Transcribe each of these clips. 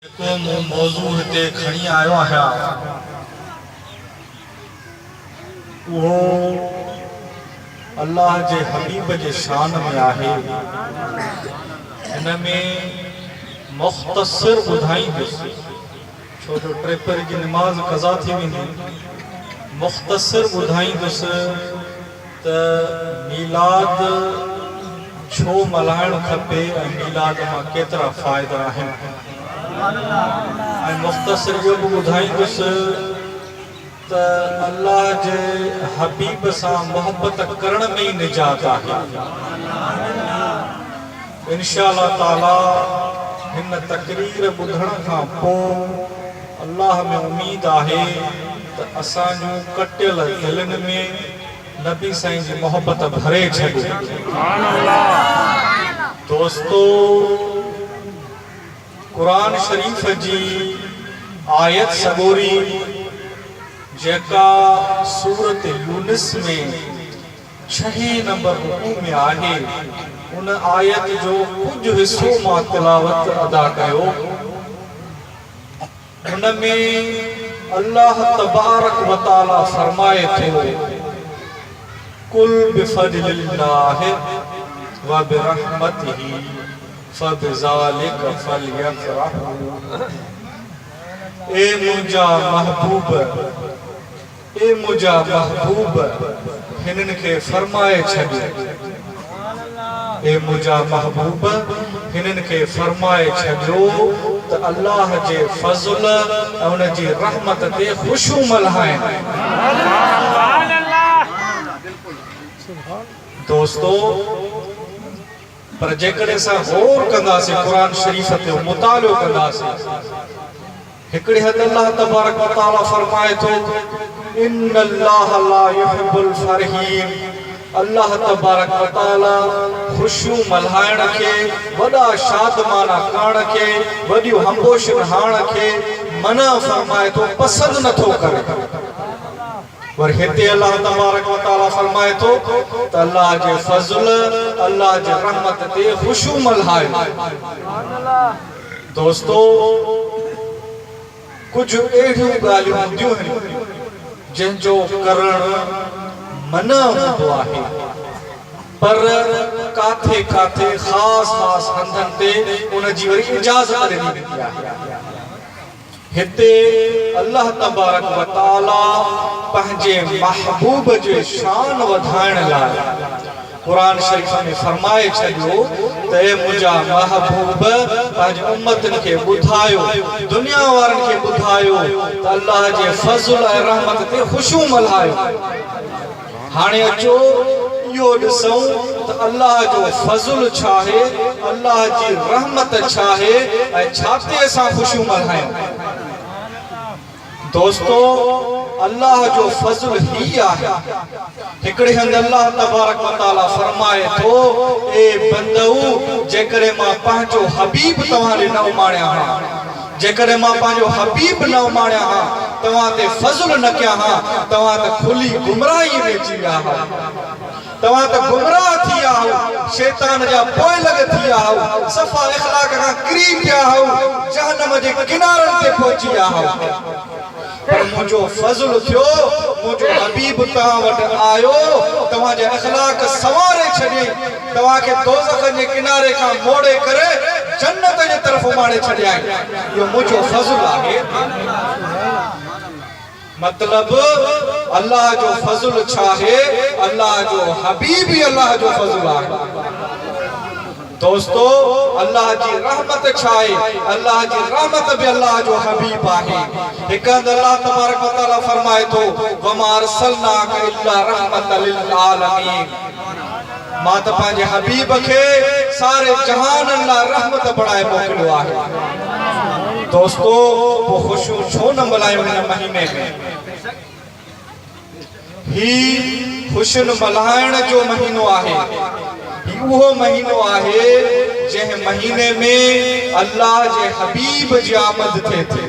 को मौजू हिते खणी आयो आहियां वो अल्लाह जे हबीब जे शान में आहे। इनमें मुख्तसर ॿुधाईंदुसि छो जो टे पहिर जी नमाज़ क़ज़ा थी वेंदी। मुख्तसर ॿुधाईंदुसि त मीलाद छो मल्हाइणु खपे ऐं मीलाद मां केतिरा फ़ाइदा आहिनि। ऐं मुख्तसर इहो बि ॿुधाईंदुसि त अल्लाह जे हबीब सां मोहबत करण में ई निजात आहे। इंशा अल्लाह ताला हिन तकरीर ॿुधण खां पोइ अल्लाह में उम्मीद आहे त असांजूं कटियल दिलनि में नबी साईं जी मोहबत भरे छॾे। दोस्तो, कुरान शरीफ़ जी आयत सगोरी जेका सूरत यूनिस में 6 नंबर रुकू में आहे, उन आयत जो कुछ हिस्सो मां तिलावत अदा कयो। उनमें अल्लाह तबारक व तआला फरमाए थो, कुल बिफज़लिल्लाहि व बिरहमतिही फबिज़ालिका फलयफ़रहू। ए मुंहिंजा महबूब हिननि खे फरमाए छॾियो। ए मुंहिंजा महबूब हिननि खे फरमाए छॾियो त अल्लाह जे फज़ल ऐं उन जी रहमत ते ख़ुशियूं मल्हाइनि। दोस्तो, पर जेकॾहिं असां गौर कंदासीं, क़ुरान शरीफ़ ते मुतालो कंदासीं, हिकिड़े हद अल्लाह तबारक व तआला फरमाए थो, इन्नल्लाह ला युहिब्बुल फरहीन। अल्लाह तबारक व तआला ख़ुशियूं मल्हाइण खे, वॾा शादमाना करण खे, वॾियूं हमबोशन हाण खे मना फरमाए थो, पसंदि नथो करे। पर हिते अल्लाह तबारक व तआला फरमाए थो त अल्लाह जे फज़ल, अल्लाह जे रहमत ते ख़ुशियूं मल्हाए। दोस्तो, कुछ अहिड़ियूं ॻाल्हियूं हूंदियूं आहिनि जंहिंजो करणु मना हूंदो आहे, पर काथे काथे ख़ासि हंधनि ते उन जी वरी इजाज़त ॾिनी वेंदी आहे। हिते अल्लाह तबारक व तआला पंहिंजे महबूब जे शान वधाइण लाइ कुरान शरीफ़ में फरमाए छॾियो त ए मुंहिंजा महबूब पंहिंजे उम्मतनि खे ॿुधायो, दुनिया वारनि खे ॿुधायो त अल्लाह जे फज़ल ऐं रहमत ते ख़ुशियूं मल्हायो। हाणे अचो इहो ॾिसूं त अल्लाह जो फज़ल छा आहे, अल्लाह जी रहमत छा आहे ऐं छा ते असां ख़ुशियूं मल्हायूं। दोस्तो, अल्लाह जो फज़ल ही आहे। हिकिड़े हंधि अल्लाह तबारक व तआला फरमाए थो, ए बंदऊ, जेकॾहिं मां पंहिंजो हबीब तव्हां ॾे न उमाणिया हा, जेकॾहिं मां पंहिंजो हबीब न उमाणिया हा, तव्हां ते फज़ल न कया हा, तव्हां त खुली गुमराही में जी विया हो, तव्हां त गुमराह थी विया हो, शैतान जा पोइ लॻ थी विया हो, सफ़ा इख़लाक़ खां किरी पिया हो, जहन्नम जे किनारनि ते पहुची विया हो। पर मुझो फज़ल थियो, मुझो हबीब तव्हां वटि आयो, तव्हांजा इख़लाक़ संवारे छॾे, तव्हांखे दोज़ख जे किनारे खां मोड़े करे जन्नत जे तरफ़ माणे छॾियाई। इहो मुझो फज़ल आहे। मतलब अल्लाह जो फज़ल छा आहे, अल्लाह जो हबीब ही अल्लाह जो फज़ल आहे। दोस्तो, अल्लाह जी रहमत छा आहे, अल्लाह जी रहमत भी अल्लाह जो हबीब आहे। हिक हंधि अल्लाह तबारक व तआला फरमाए थो, वमा अरसलनाका इल्ला रहमतल लिल आलमीन। मां त पंहिंजे हबीब खे सारे जहाननि लाइ रहमत बणाए मोकिलियो आहे। दोस्तो, पोइ ख़ुशियूं छो न मल्हायूं हिन महीने में? ही ख़ुशियुनि मल्हाइण जो महीनो आहे। उहो महीनो आहे जंहिं महीने में अल्लाह जे हबीब जी आमद थिए थी।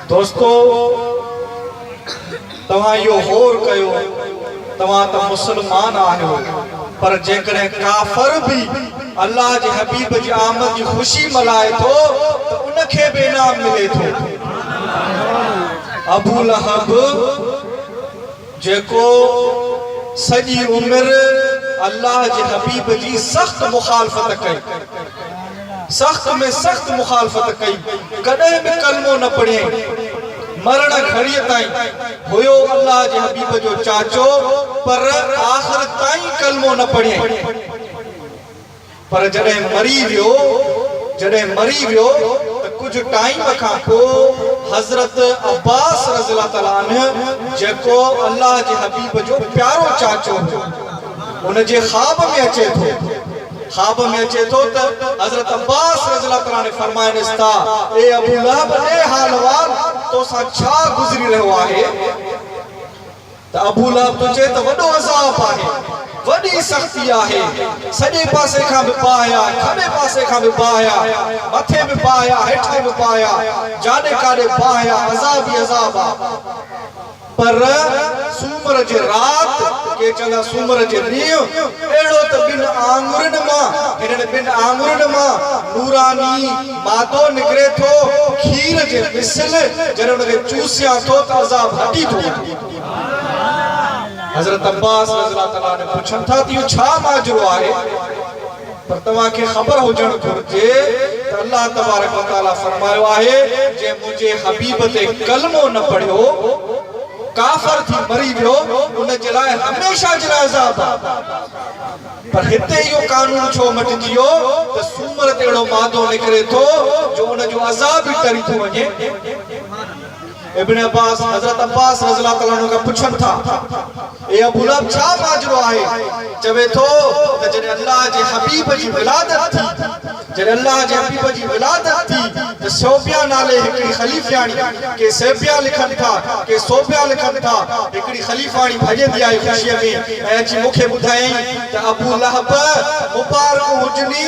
दोस्तो, तव्हां इहो गौर कयो, तव्हां त मुस्लमान आहियो, पर जेकॾहिं काफ़िर बि अल्लाह जे हबीब जी आमद जी खुशी मल्हाए थो त उनखे बि इनाम मिले थो। अबू लहब जेको सॼी उम्र अल्लाह जे हबीब जी सख्त मुखालफत कई, सख्त में सख्त मुखालफत कई, कॾहिं बि कलमो न पढ़ियईं, मरण घड़ीअ ताईं हुयो अल्लाह जे हबीब जो चाचो, पर आख़िर ताईं कलमो न पढ़ियईं। पर जॾहिं मरी वियो त कुछ टाइम खां पोइ हज़रत अब्बास रज़ियल्लाहु ताला अन्हु जेको अल्लाह जे हबीब जो प्यारो चाचो उन जे ख्वाब में अचे थो त हज़रत अब्बास रज़ियल्लाहु ताला ने फरमाइनिस था, ए अबू लहब, ए हालवाल, तोसां छा गुज़री रहियो आहे? त अबू लहब तो चए त वॾो अज़ाब आहे, वॾी सख़्ती आहे, सॼे पासे खां बि पाया, खॿे पासे खां बि पाया, मथे बि पाया, हेठि बि पाया, जाॾे काॾे पाया, अज़ाब ई अज़ाब आहे। पर सूमर जे रात के चंगा सूमर जे ॾींहुं अहिड़ो त ॿिनि आङुरनि मां नूरानी मादो निकिरे थो, खीर जे मिसल, जॾहिं उनखे चूसियां थो त अज़ाब हटी थो। हज़रत अब्बास रज़ियल्लाहु ताला ने पुछनि था त इहो छा माजरो आहे? पर तव्हांखे ख़बर हुजण घुरिजे त अल्लाह तबारक व तआला फरमायो आहे, जे मुंहिंजे हबीब ते कलमो न पढ़ियो, काफ़र थी मरी वियो, उन जे लाइ हमेशा जे लाइ अज़ाब आहे। पर हिते इहो कानून छो मटिजी वियो त सूमर ते अहिड़ो मादो निकिरे थो जो उन जो अज़ाब बि टरी थो वञे। इब्न अब्बास हज़रत अब्बास रज़ियल्लाहु ताला अन्हु खां पुछनि था, ए अबू लहब, छा माजरो आहे? चवे थो त जॾहिं अल्लाह जे हबीब जी विलादत थी त सोबिया नाले हिकिड़ी खलीफ़ाणी, के सेबिया लिखनि था, के सोबिया लिखनि था, हिकिड़ी खलीफ़ाणी भॼंदी आहे ख़ुशीअ में ऐं अची मूंखे ॿुधायईं त अबू लहब, मुबारक हुजनी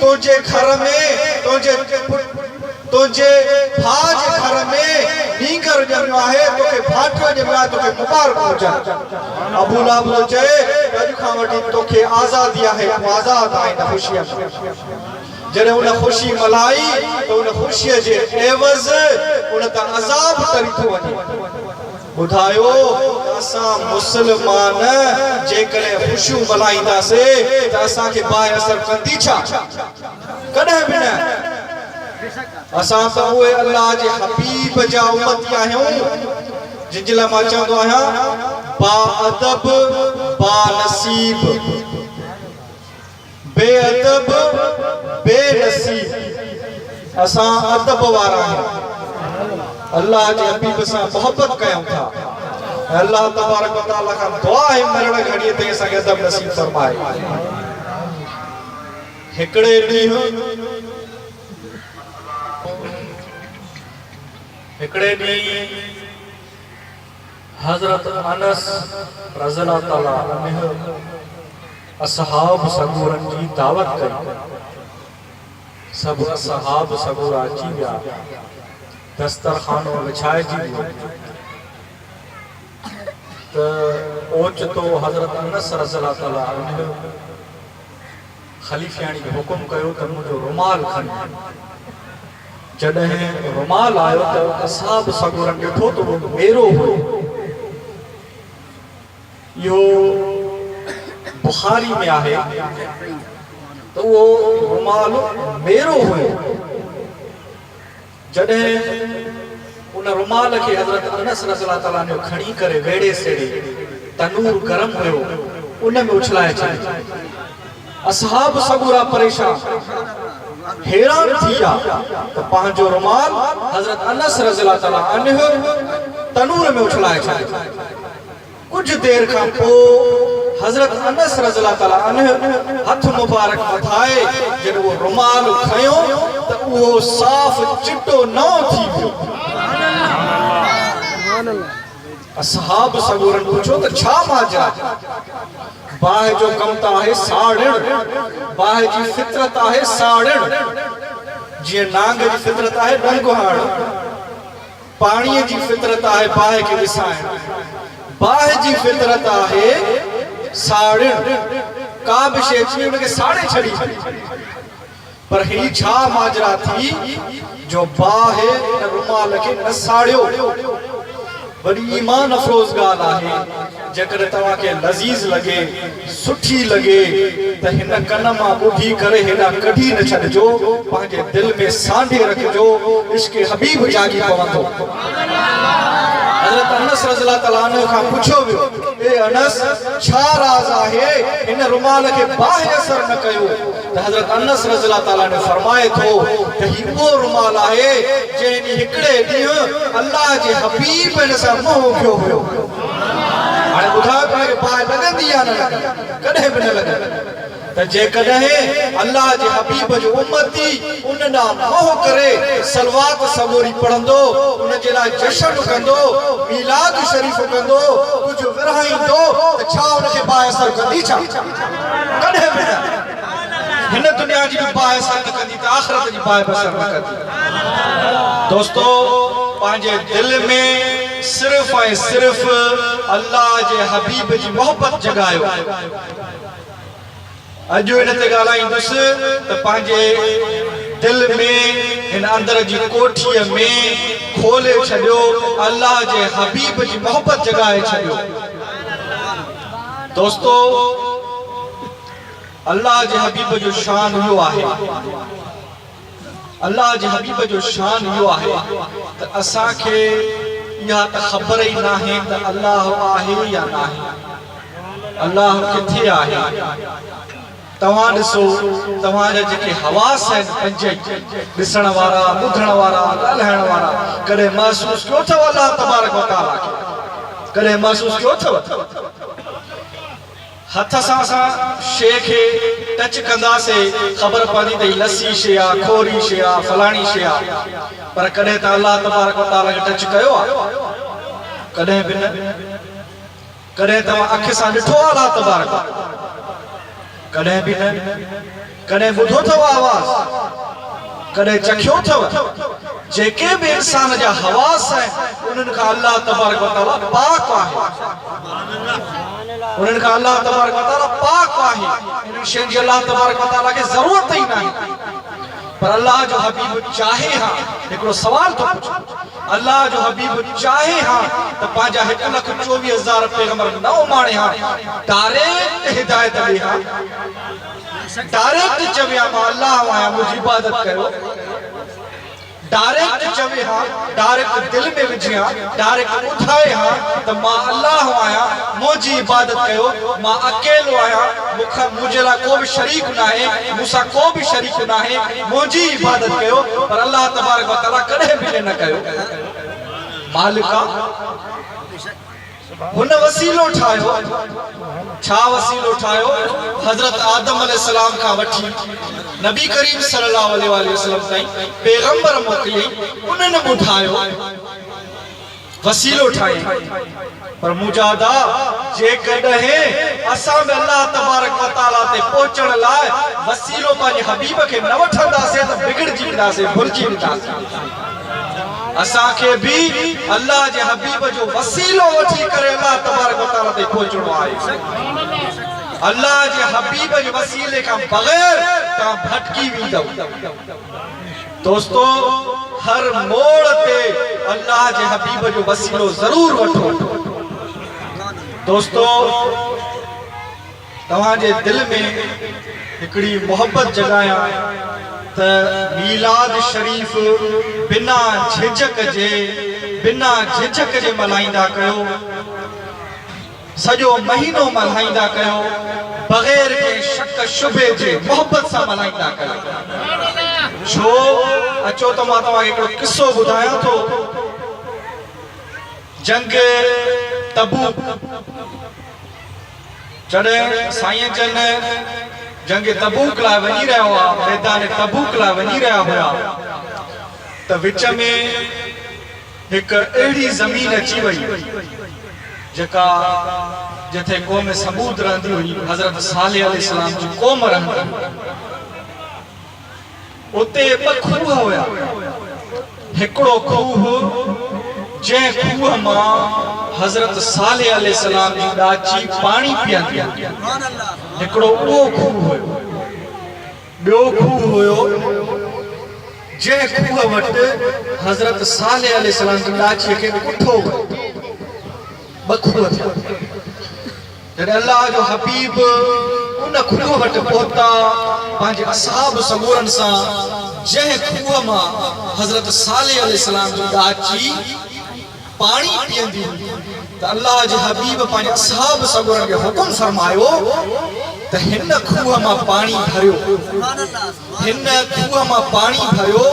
तुंहिंजे घर में, तुंहिंजे भाउ जे घर में नींगर ॼमियो आहे, तोखे भाटियो ॼमियो आहे, तोखे मुबारक हुजनि। अबू लहब चए, अॼु खां वठी तोखे आज़ादी आहे, तूं आज़ाद आहीं न ख़ुशीअ में। जॾहिं उन ख़ुशी मल्हाई त उन ख़ुशीअ जे एवज़ उन त अज़ाब टरी थो वञे। ॿुधायो, असां मुस्लमान जेकॾहिं ख़ुशियूं मल्हाईंदासीं त असांखे बाहि असर कंदी छा? कॾहिं बि न। असां त उहे अल्लाह जे हबीब जा उम्मती आहियूं जिन जे लाइ मां चवंदो आहियां, बाअदब, बानसीब, बेअदब, बेनसीब। असां अदब वारा आहियूं, अल्लाह जे हबीब सां मोहब्बत कयूं था। अल्लाह तबारक व तआला खां दुआ आहे मरण घड़ीअ ते असांखे अदब नसीब फरमाए। हिकिड़े ॾींहुं हज़रत अनस रज़ियल्लाहु ताला अन्हु असहाब सगूरनि जी दावत कई। सभु असहाब सगूरा अची विया, दस्तरखानो विछाइजी वियो त ओचितो हज़रत अनस रज़ियल्लाहु ताला अन्हु खलीफ़ाणी खे हुकुम कयो त मुंहिंजो रुमाल खणी। जॾहिं रुमाल आयो त असहाब सगूरनि ॾिठो त उहो मेरो हुयो। इहो बुखारी में आहे त उहो रुमाल मेरो हुयो। जॾहिं उन रुमाल खे हज़रत अनस रज़ियल्लाहु ताला ने खणी करे वेड़े सेड़े, तनूर गरम हुयो, उन में उछलाए छॾियो। असहाब सगूरा परेशान, हैरान थी विया त पंहिंजो रुमाल हज़रत अनस रज़ियल्लाहु ताला अन्हु तनूर में उछलाए छॾियो। कुछ देर खां पोइ हज़रत अनस रज़ियल्लाहु ताला अन्हु हथ मुबारक वधाए जॾहिं उहो रुमाल खयो त उहो साफ़ चिटो नओं थी वियो। असहाब सगूरनि पुछो त छा माजरा? बाहि जो कम त आहे साड़ण, बाहि जी फितरत आहे साड़ण। जीअं नांग जी फितरत आहे नंग हण, पाणीअ जी फितरत आहे बाहि खे विसाइण, बाहि जी फितरत आहे साड़ण। का बि शइ अची उनखे साड़े छॾी। पर ही छा माजरा थी जो बाहि इन रुमाल खे न साड़ियो। वॾी ईमान अफ़रोज़ ॻाल्हि आहे जेकॾहिं तव्हांखे लज़ीज़ लॻे सुठी लॻे त हिन कन मां ॿुधी करे हेॾा कढी न छॾिजो, पंहिंजे दिलि में सांढे रखिजो, इश्क़ हबीब जागी पवंदो। हज़रत अनस रज़ियल्लाहु तआला अन्हु खां पुछियो वियो, ए अनस छा राज़ आहे हिन रुमाल खे बाहि असर न कयो? त हज़रत अनस रज़ियल्लाहु तआला ने फरमाए थो त ही उहो रुमाल आहे जंहिं हिकिड़े ॾींहुं अल्लाह जे हबीब हिन सां मोह कयो हुयो। हाणे ॿुधायो तव्हांखे बाहि लॻंदी या न लॻंदी? कॾहिं बि न लॻंदी। त जेकॾहिं अल्लाह जे हबीब जो उम्मती उन ॾांहुं मोह करे सलवात सबोरी पढ़ंदो, उन जे लाइ जश्न कंदो, मीलाद शरीफ़ कंदो, कुझु विरहाईंदो, त छा उनखे बाहि असर कंदी? छा कॾहिं बि न। हिन दुनिया जी बि बाहि असर न कंदी त आख़िरत जी बाहि असर न कंदी। दोस्तो, पंहिंजे दिलि में सिर्फ़ ऐं सिर्फ़ अल्लाह जे हबीब जी मोहबत जगायो। अॼु हिन ते ॻाल्हाईंदुसि त पंहिंजे दिलि में हिन अंदर जी कोठीअ में खोले छॾियो, अल्लाह जे हबीब जी मोहबत जगाए छॾियो। दोस्तो, अल्लाह जे हबीब जो शान इहो आहे, अल्लाह जे हबीब जो शान इहो आहे त असांखे इहा त ख़बर ई नाहे त अल्लाह आहे या नाहे, अल्लाह किथे आहे। तव्हां ॾिसो, तव्हांजा जेके हवास आहिनि पंज, ॾिसण वारा, ॿुधण वारा, ॻाल्हाइण वारा, कॾहिं महसूस कयो अथव अल्लाह तबारक व तआला खे? कॾहिं महसूस कयो अथव? हथ सां असां शइ खे टच कंदासीं ख़बर पवंदी त हीअ लसी शइ आहे, खोरी शइ आहे, फलाणी शइ आहे। पर कॾहिं त अल्लाह तबारक व तआला खे टच कयो आहे? कॾहिं बि न। कॾहिं तव्हां अखि सां ॾिठो आहे अल्लाह तबारक? कॾहिं बि न। कॾहिं ॿुधो अथव आवाज़? कॾहिं चखियो अथव? जेके बि इंसान जा हवास आहिनि उन्हनि खां अल्लाह तबारक व तआला पाक आहे, उन्हनि खां अल्लाह तबारक व तआला पाक आहे। इन शयुनि जी अल्लाह तबारक व तआला खे ज़रूरत ई नाहे। पर अल्लाह जो हबीब चाहे हां, हिकिड़ो सवाल थो पुछो, अल्लाह जो हबीब चाहे हां त पंहिंजा 1,24,000 पैगंबर न उमाणे हां, डायरेक्ट हिदायत ॾे हां, डायरेक्ट चवे हां मां अल्लाह आहियां, मुंहिंजी इबादत कयो। डायरेक्ट चवे हां, डायरेक्ट दिल में विझे हां, डायरेक्ट ॿुधाए हां त मां अल्लाह आहियां, मुंहिंजी इबादत कयो, मां अकेलो आहियां, मूंखां मुंहिंजे लाइ को बि शरीक न आहे, मूंसां को बि शरीक न आहे, मुंहिंजी इबादत कयो। पर अल्लाह तबारक व तआला कॾहिं बि न कयो। मालिक हुन वसीलो ठाहियो। छा वसीलो ठाहियो? हज़रत आदम अलैहिस्सलाम खां वठी नबी करीम सल्लल्लाहु अलैहि वसल्लम ताईं पैगंबर मोकिलियई, उन्हनि ॿुधायो, वसीलो ठाहियो। पर मुजादा जेकॾहिं असां बि अल्लाह तबारक व तआला ते पहुचण लाइ वसीलो पंहिंजे हबीब खे न वठंदासीं त बिगड़जी वेंदासीं, भुलिजी वेंदासीं। असांखे बि अल्लाह जे हबीब जो वसीलो वठी करे अल्लाह तबारक व तआला ते पहुचणो आहे। अल्लाह जे हबीब जे वसीले खां बग़ैर तव्हां भटकी वेंदव। दोस्तो, हर मोड़ ते अल्लाह जे हबीब जो वसीलो ज़रूर वठो। दोस्तो, तव्हांजे दिल में हिकिड़ी मोहब्बत जगाया त मीलाद शरीफ़ बिना झिझक जे मल्हाईंदा कयो, सॼो महीनो मल्हाईंदा कयो, बग़ैर के शक शुबे जे मोहब्बत सां मल्हाईंदा कयो। छो? अचो त मां तव्हांखे हिकिड़ो किस्सो ॿुधायां थो। जंग तबूक, जॾहिं साईं जन जंग तबूक लाइ वञी रहिया हुआ, मैदान तबूक लाइ वञी रहिया हुआ, त विच में हिकु अहिड़ी ज़मीन अची वई जेका जिथे क़ौम समूद रहंदी हुई, हज़रत सालेह अलैहिस्सलाम जी क़ौम रहंदी। उते ॿ खूह हुया। हिकिड़ो खूह जंहिं खूह मां हज़रत सालेह अलैहिस्सलाम जी ॾाची पाणी पीअंदी। हिकिड़ो उहो खूह हुयो, ॿियो खूह हुयो जंहिं खूह वटि हज़रत सालेह अलैहिस्सलाम जी लाछीअ खे कुठो कयो। ॿ खूह थिया। जॾहिं अल्लाह जो हबीब उन खूह वटि पहुता पंहिंजे असहाब सबूरनि सां, जंहिं खूह मां हज़रत सालेह अलैहिस्सलाम जी लाछी पाणी पीअंदी हुई, त अल्लाह जे हबीब पंहिंजे असहाब सबूरनि खे हुकुम फरमायो त हिन खूह मां पाणी भरियो, हिन खूह मां पाणी भरियो,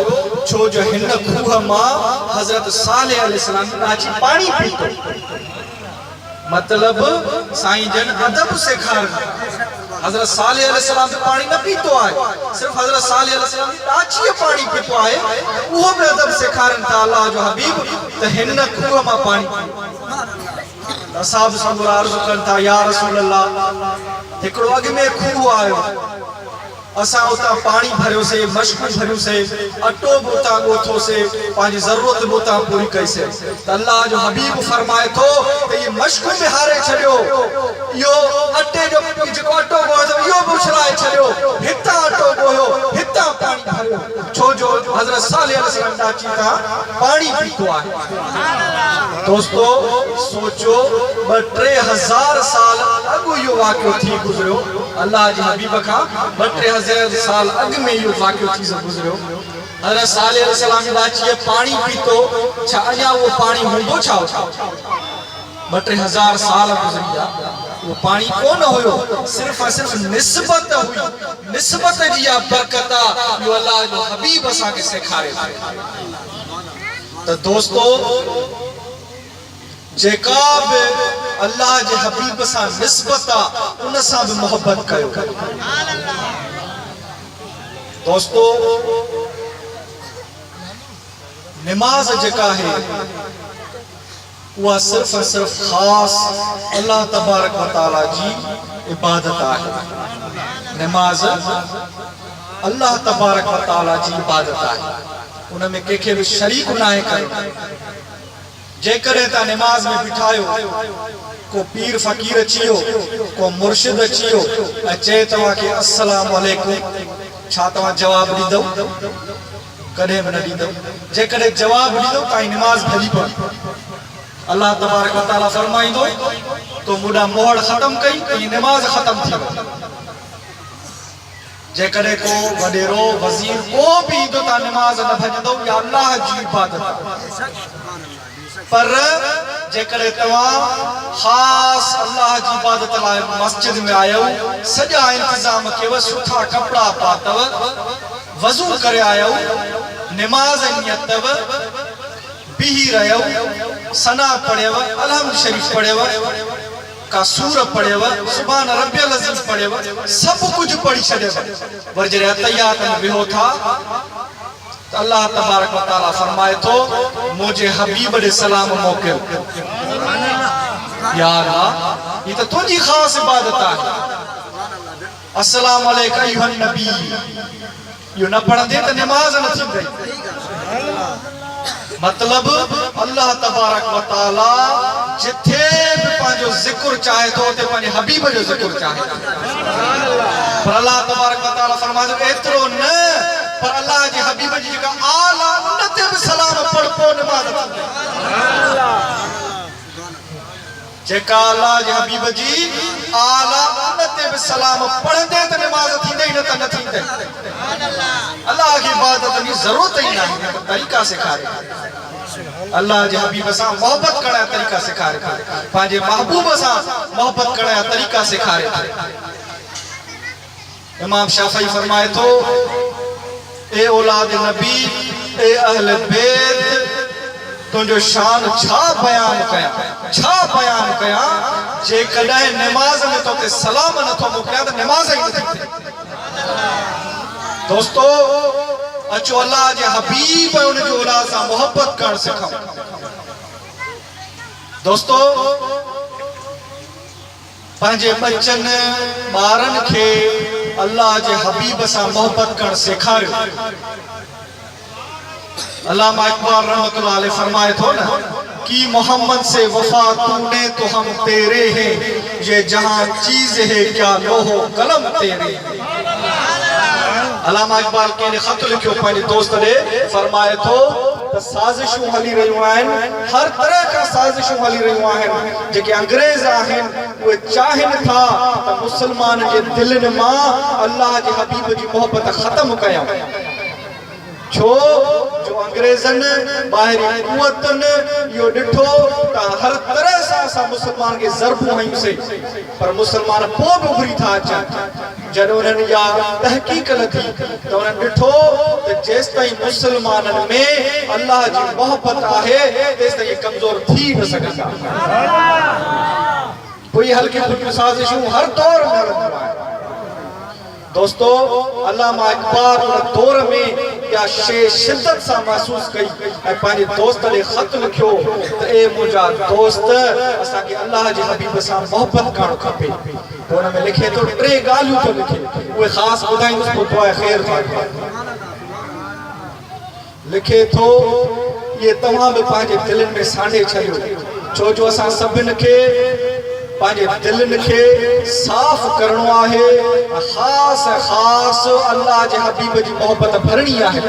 छो जो हिन खूह मां हज़रत सालेह अलैहिस्सलाम जी लाछी पाणी पीतो। मतलब साईं जन अदब सेखारनि। हज़रत सालेह अलैहिस्सलाम जो पाणी न पीतो आहे, सिर्फ हज़रत सालेह अलैहिस्सलाम जी लाछी पाणी पीतो आहे, उहो बि अदब सेखारनि था अल्लाह जो हबीब त हिन खूह मां पाणी पीओ। असहाब सबूर अर्ज़ कनि था, या रसूल अल्लाह, हिकिड़ो अॻ में खूह आयो, असां उतां पाणी भरियोसीं, मश्क भरियोसीं, अटो बि उतां ॻोथोसीं, पंहिंजी ज़रूरत बि उतां पूरी कईसीं, त अल्लाह जो हबीब फरमाए थो त इहे मश्क बि हारे छॾियो, इहो अटे जो जेको अटो ॻोहियो इहो बि उछलाए छॾियो, हितां अटो ॻोहियो, हितां पाणी भरियो, छो जो हज़रत सालेह अलैहिस्सलाम लाछी तां पाणी पीतो आहे। दोस्तो सोचो 2-3 हज़ार साल अॻु इहो वाक़ियो थी गुज़रियो, अल्लाह जे हबीब खां 2-3 हज़ार साल अॻु में इहो वाक़ियो थी गुज़रियो। हज़रत सालेह अलैहिस्सलाम जी लाछीअ पाणी पीतो, छा अञा उहो पाणी हूंदो छा? 2-3 हज़ार साल गुज़री विया, वो पानी कोन हुयो, सिर्फ सिर्फ निस्बत हुई, निस्बत जी या बरकत जो अल्लाह जो हबीब असा के सिखारे। तो दोस्तों जेका भी अल्लाह जे हबीब सा निस्बत उन सा भी मोहब्बत कयो। दोस्तों नमाज जेका है वह सिर्फ सिर्फ खास अल्लाह तबारक व तआला जी इबादत है। नमाज अल्लाह तबारक व तआला जी इबादत है, उनमें कंहिंखे भी शरीक ना है कयो। जेकरे ता नमाज में बिठायो को पीर फकीर अचियो, को मुर्शिद अचियो, चे तवा के अस्सलाम वालेकुम, छा तवा जवाब दीदो? कदे न दीदो। जेकरे जवाब दीदो ताई नमाज भली पड़ी। अल्लाह तबारक व तआला फरमाइंदो तो मुडा मोहर खत्म कई तो ये नमाज खत्म थी। जेकरे को वडेरो वजीर को भी दो ता नमाज न भजदो या अल्लाह जी इबादत। पर जेकरे तवा खास अल्लाह जी इबादत लाए मस्जिद में आयो, सजा इंतजाम केव, सुठा कपड़ा पातव, वजू करे आयो, नमाज नियतव, बिही रहो, सना पढ़ेव, अलहम्द शरीफ पढ़ेव, का सूर पढ़ेव, सुभान रब्बियल अज़ीम पढ़ेव, सब कुछ पढ़ी छड़ेव। वर जरे तैयार में बिहो था तो अल्लाह तबारक व तआला फरमाए तो मुझे हबीब दे सलाम मोकिल। या अल्लाह, ये तो तुझी खास इबादत है। अस्सलाम अलैका अय्युहन नबी, यो न पढ़ंदे तो नमाज न थींदी। मतलब अल्लाह तबारक व तआला जिथे भी पांजो जिक्र चाहे तो ते पांजे हबीब जो जिक्र चाहे। पर अल्लाह तबारक व तआला फरमाए एतरो न, पर अल्लाह जे हबीब जी का आला उन्नते भी सलाम पढ़ पो नमाज थींदी। जेका अल्लाह जे हबीब जी आला उन्नते भी सलाम पढ़ंदे तो नमाज थींदे न त न थींदे। अल्लाह की इबादत की जरूरत ही नहीं, तरीका सिखारे। अल्लाह जे हबीब सा मोहब्बत करा तरीका सिखारे, पांजे महबूब सा मोहब्बत करा तरीका सिखारे। इमाम शाफी फरमाए तो ए औलाद नबी, ए अहले बैत, तुझो शान छा बयान कया, छा बयान कया, जे कदे नमाज में तो ते सलाम न तो मोकलिया तो नमाज ही न थी। दोस्तों अचो अल्लाह जे हबीब उन जो औलाद सा मोहब्बत कर सिखाओ। दोस्तों पंहिंजे बच्चन ॿारन खे अल्लाह जे हबीब सा मोहब्बत कर सिखारियो। अल्लामा इकबाल रहमतुल्लाह अलैह फरमाए थो न कि मोहम्मद से वफा तूने तो हम तेरे हैं, ये जहां चीज है क्या लोहो कलम तेरे। अलामा इकबाल के ने खत लिखियो पंहिंजे दोस्त ने, फरमाए तो साजिशूं हली रहियूं आहिनि, हर तरह का साजिशूं हली रहियूं आहिनि। जेके अंग्रेज आहिनि उहे चाहिनि था त मुसलमान जे दिलनि मां अल्लाह जे हबीब जी मोहब्बत ख़त्म कयूं। छो जो अंग्रेजनि ॿाहिरी कुवतनि इहो ॾिठो त हर तरह सां असां मुसलमान खे ज़रबूं हयूंसीं, पर मुसलमान पोइ बि उभरी था अचनि। जॾहिं उन्हनि इहा तहक़ीक़ लथी त उन्हनि ॾिठो त जेसि ताईं मुसलमाननि में अल्लाह जी मोहब्बत आहे तेसि ताईं कमज़ोर थी न सघंदा। कोई हल्की फुल्की साज़िशूं हर दौर में हलंदियूं आहिनि। दोस्तों, अल्लामा इकबाल उन दौर में या शे शिद्दत से महसूस कई ऐं पंहिंजे दोस्त ॾे ख़त लिखियो त ए मुंहिंजा दोस्त, असांखे अल्लाह जे हबीब सां मोहब्बत करणु खपे। तो हुन में लिखे तो 3 ॻाल्हियूं थो लिखे, उहे ख़ासि ॿुधाईंदुसि, पोइ दुआ ख़ैर था। लिखे थो ये तव्हां बि पंहिंजे दिलनि में सांडे छॾियो, छो जो असां सभिनि खे पंहिंजे दिलनि खे साफ़ करणो आहे। ख़ासि अल्लाह जे हबीब जी मोहब्बत भरणी आहे।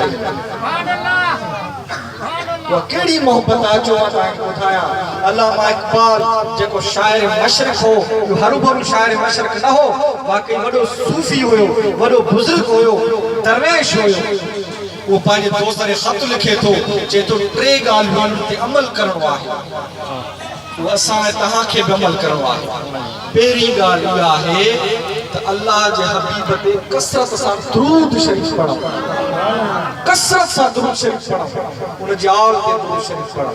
उहा कहिड़ी मोहब्बत आहे जो मां तव्हांखे ॿुधायां। अल्लामा इकबाल जेको शाइर मशरिक़ हो, हरू भरू शाइर मशरिक़ न हो, वाकई वॾो सूफ़ी हुयो, वॾो बुज़ुर्ग हुयो, दरवेश हुयो। वो पंहिंजे दोस्त खे ख़त लिखे थो, चए थो 3 ॻाल्हियुनि ते अमल करणो आहे, असां तव्हांखे बि अमल करणो आहे। पहिरीं ॻाल्हि इहा आहे त अल्लाह जे हबीब ते कसरत सां दुरूद शरीफ़ पढ़ो, कसरत सां दुरूद शरीफ़ पढ़ो, उन जी आल ते दुरूद शरीफ़ पढ़ो,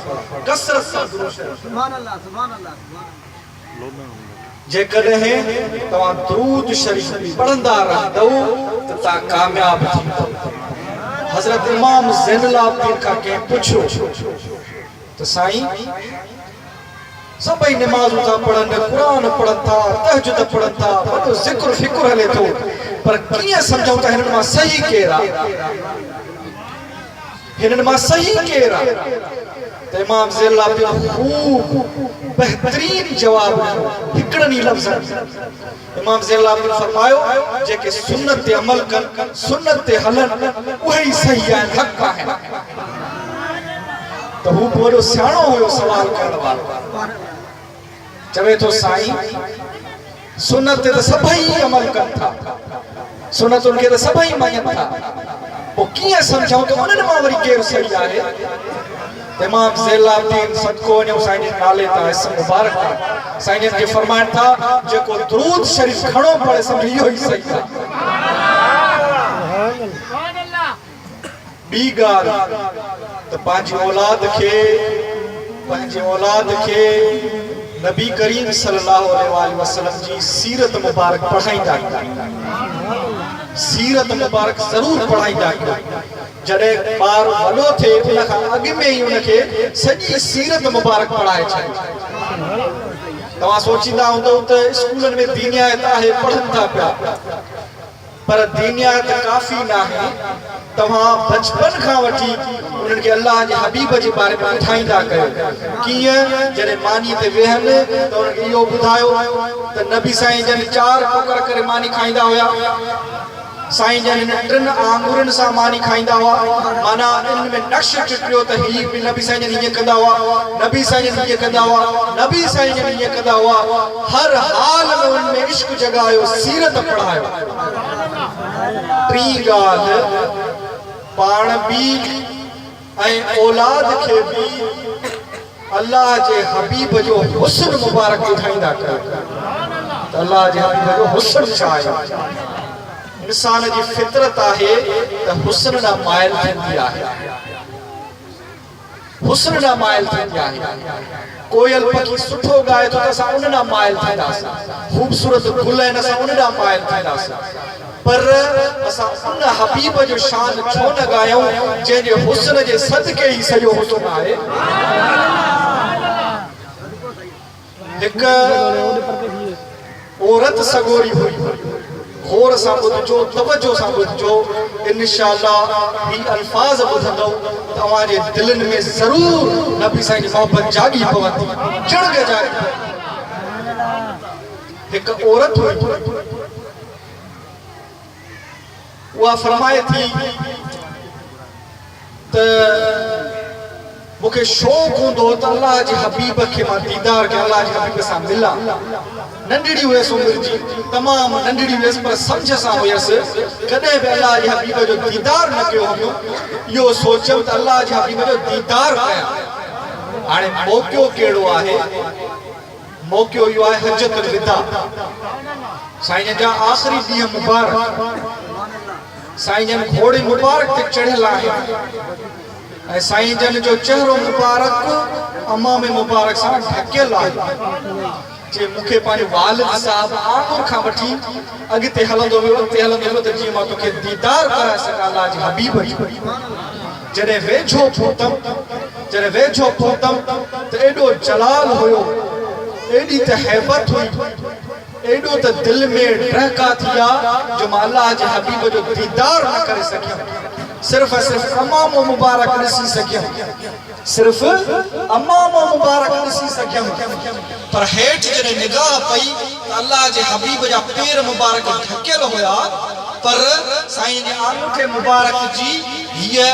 कसरत सां दुरूद शरीफ़। सुभान अल्लाह, सुभान अल्लाह। जेकॾहिं तव्हां दुरूद शरीफ़ पढ़ंदा रहंदव त तव्हां कामयाब थींदव। हज़रत इमाम ज़ैनुल आबिदीन खां कंहिं पुछियो त साईं, सभई नमाज़ूं था पढ़नि, क़ुरान पढ़नि था, तहजुद पढ़नि था, वॾो ज़िक्र फ़िक्र हले थो, पर कीअं सम्झूं त हिननि मां सही केरु आहे, हिननि मां सही केरु आहे? त इमाम ज़ैनुल आबिदीन ख़ूब बहितरीन जवाब ॾिनो हिकिड़नि ई लफ़्ज़नि। इमाम ज़ैनुल आबिदीन फरमायो जेके सुन्नत ते अमल कनि, सुन्नत ते हलनि, उहे ई सही आहिनि, हक़ आहिनि। तो हू वॾो सियाणो हुयो सवाल करण वारो। चवे थो साईं, सुन्नत ते त सभई अमल कनि था, सुन्नतुनि खे त सभई मञनि था, पोइ कीअं सम्झूं त उन्हनि मां वरी केरु सही आहे? इमाम ज़ैनुल आबिदीन सदको वञूं साईं जे नाले तां इस्म मुबारक आहे, साईं जन खे फरमाइनि था जेको दुरूद शरीफ़ खणो पढ़े सम्झ इहो ई सही आहे। ॿी ॻाल्हि त पंहिंजी औलाद खे नबी करीम सल्लल्लाहु अलैहि वसल्लम जी सीरत मुबारक पढ़ाईंदा कयो, सीरत मुबारक ज़रूर पढ़ाईंदा कयो। जॾहिं ॿार वॾो थिए उन खां अॻु में ई उनखे सॼी सीरत मुबारक पढ़ाए छॾे। तव्हां सोचींदा हूंदव त स्कूलनि में दीनियात आहे, पढ़नि था पिया, पर दीनियात काफ़ी न आहे। तव्हां बचपन खां वठी उन्हनि खे अल्लाह जे हबीब जे बारे में ॿुधाईंदा कयो। कीअं? जॾहिं मानी ते वेहनि त उन्हनि खे इहो ॿुधायो त नबी साईं जन 4 टुकर करे मानी खाईंदा हुया, साईं जन 3 आंगुरनि सां मानी खाईंदा हुआ, माना इन में नक्श चिटियो त ही बि नबी साईं जन हीअं कंदा हुआ, नबी साईं जन हीअं कंदा हुआ, नबी साईं जन हीअं कंदा हुआ। हर हाल में उनमें इश्क जगायो, सीरत पढ़ायो। टी ॻाल्हि, पाण बि ऐं औलाद खे बि अल्लाह जे हबीब जो हुस्न मुबारक ॿुधाईंदा कयो त अल्लाह जे हबीब जो हुस्न छा आहे। इंसान जी फितरत आहे त हुस्न ॾांहुं माइल थींदी आहे, हुस्न ॾांहुं माइल थींदी आहे। कोयल पखी सुठो ॻाए थो त असां उन ॾांहुं माइल थींदासीं, ख़ूबसूरत गुल आहिनि असां उन ॾांहुं माइल थींदासीं, पर असां उन हबीब जो शान छो न ॻायूं जंहिंजे हुस्न जे सदके ई सॼो हुस्न आहे। हिकु औरत सगोरी हुई, गौर सां ॿुधजो, तवज्जो सां ॿुधजो। इंशाअल्लाह ही अल्फाज़ ॿुधंदव तव्हांजे दिलनि में ज़रूर नबी साईं जी मोहबत जागी पवंदी, जड़ग जागी। हिकु औरत हुई, उहा फरमाए थी त मूंखे शौक़ु हूंदो त अल्लाह जे हबीब खे मां दीदार कयां, अल्लाह जे हबीब सां मिलां। नंढड़ी हुयसि उमिरि जी, तमामु नंढड़ी हुयसि, पर सम्झ सां हुयसि। कॾहिं बि अल्लाह जे हबीब जो दीदार न कयो हुयो। इहो सोचियमि त अल्लाह जे हबीब जो दीदार कयां। हाणे मौक़ो कहिड़ो आहे? मौक़ो इहो आहे हजतुल विदा, साईं जा आख़िरी ॾींहं मुबारक। साईं जन घोड़े मुबारक ते चढ़ियल आहिनि ऐं साईं जन जो चेहरो मुबारक अमाम मुबारक सां ढकियल आहे। जे मूंखे पंहिंजे वालिद साहिब आंगुर खां वठी अॻिते हलंदो वियो, अॻिते हलंदो वियो त जीअं मां तोखे दीदार कराए सघां अल्लाह जे हबीब जो। जॾहिं वेझो पहुतमि त एॾो जलाल हुयो, एॾी त हैबत हुई, एॾो त दिल में डहका थिया जो मां अल्लाह जे हबीब जो दीदार न करे सघियमि। सिर्फ़ अमाम मुबारक ॾिसी सघियमि, सिर्फ़ अमाम मुबारक ॾिसी सघियमि। पर हेठि जॾहिं निगाह पई त अल्लाह जे हबीब जा पेर मुबारक ढकियल हुया, पर साईं जे आंगूठे मुबारक जी हीअ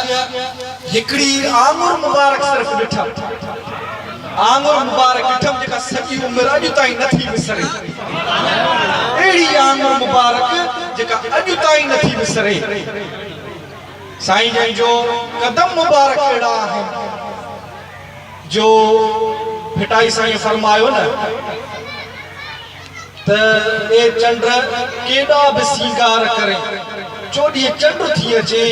हिकिड़ी आंगुर मुबारक सिर्फ़ ॾिठमि। आंगुर मुबारक ॾिठमि जेका सॼी उमिरि अॼु ताईं नथी विसरे। अहिड़ी आंगुर मुबारक जेका अॼु ताईं नथी विसरे। साईं जन जो कदम मुबारक अहिड़ा आहिनि जो भिटाई साईं फरमायो न त ए चंड केॾा बि सींगार करे, चोॾीह चंड थी अचे,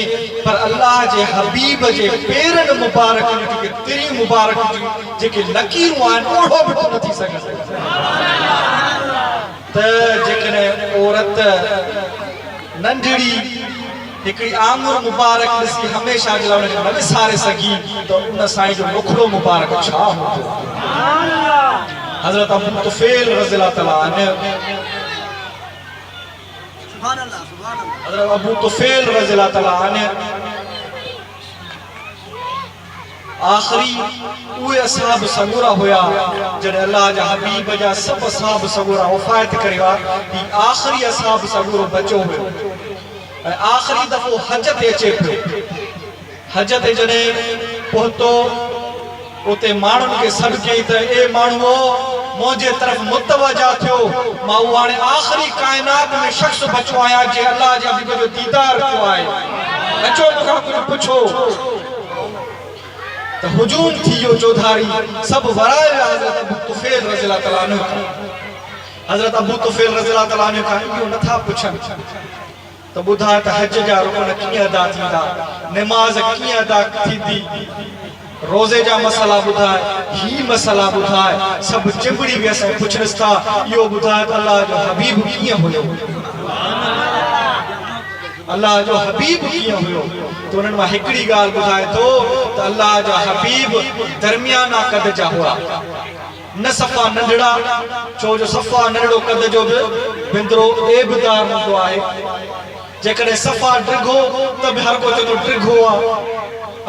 पर अल्लाह जे हबीब जे पेरनि मुबारक जेके तिरी मुबारक जूं जेके लकीरूं आहिनि ओढ़ो बि नथी सघे। त जेकॾहिं औरत नंढड़ी हिकिड़ी आंगुर मुबारक ॾिसी हमेशह जे लाइ न विसारे सघी त उन साईं जो मुखड़ो मुबारक छा हूंदो। हज़रत अबू तुफ़ैल रज़ियल्लाहु तआला अन्हु, हज़रत अबू तुफ़ैल रज़ियल्लाहु तआला अन्हु आख़िरी उहे असहाब सगूरा हुया जॾहिं अल्लाह जा हबीब जा सभु असहाब सगूरा वफ़ात करे विया। ही आख़िरी असहाब सगूरो बचो हुयो ऐं आख़िरी दफ़ो हज ते अचे पियो। हज ते जॾहिं पहुतो उते माण्हुनि खे सॾु कई त ए माण्हूओ मुंहिंजे तरफ़ मुतवजा थियो, मां उहो हाणे आख़िरी काइनात में शख़्स बचो आहियां जे अल्लाह जे हबीब जो दीदार कयो आहे। अचो मूंखां कुझु पुछो। त हुजूम थी वियो चौधारी, सभु वराए विया हज़रत अबू तुफ़ैल रज़ियल्लाहु तआला अन्हु खां। हज़रत अबू तुफ़ैल रज़ियल्लाहु तआला अन्हु खां इहो नथा पुछनि त ॿुधाए त हज जा रुकन कीअं अदा थींदा, नमाज़ कीअं अदा थींदी, रोज़े जा मसला ॿुधाए, ही मसला ॿुधाए। सभु चिंबड़ी वियसि ऐं पुछनिसि था इहो ॿुधाए त अल्लाह जो हबीब कीअं हुयो, अल्लाह जो हबीब कीअं हुयो। त उन्हनि मां हिकिड़ी ॻाल्हि ॿुधाए थो त अल्लाह जा हबीब दरमियाना कद जा हुआ, न सफ़ा नंढड़ा, छो जो सफ़ा नंढड़ो कद जो बि बिंदरो एबदार हूंदो आहे। जेकॾहिं सफ़ा डिघो त बि हर को चवंदो डिघो आहे।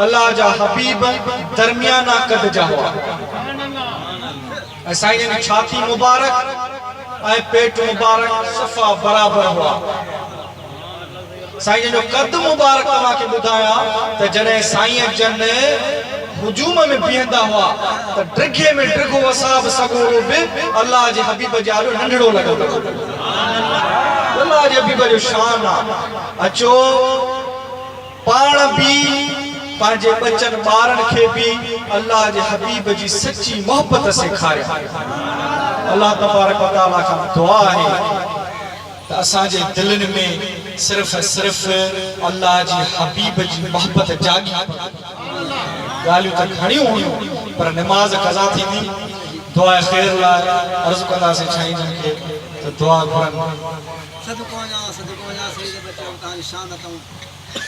अल्लाह जा हबीब दरमियाना कद जा हुआ ऐं साईं जी छाती मुबारक ऐं पेट मुबारक सफ़ा बराबर हुआ। साईं जो कद मुबारक तव्हांखे ॿुधायां त जॾहिं साईं जन हुजूम में बीहंदा हुआ त डिघे में डिघो असहाब सगोरो बि अल्लाह जे हबीब जे आॾो नंढड़ो लॻंदो। अल्लाह जे हबीब जो शान आहे। अचो पाण बि पंहिंजे बचन ॿारनि खे बि अल्लाह जे हबीब जी सची मोहबत सेखारियो। अल्लाह तबारक व तआला खां दुआ आहे त असांजे दिलनि में सिर्फ़ अल्लाह जी हबीब जी मोहबत जागी। ॻाल्हियूं त घणियूं हुयूं पर नमाज़ क़ज़ा थींदी। दुआ ख़ैर लाइ अर्ज़ु कंदासीं साईं जन खे त दुआ घुरनि।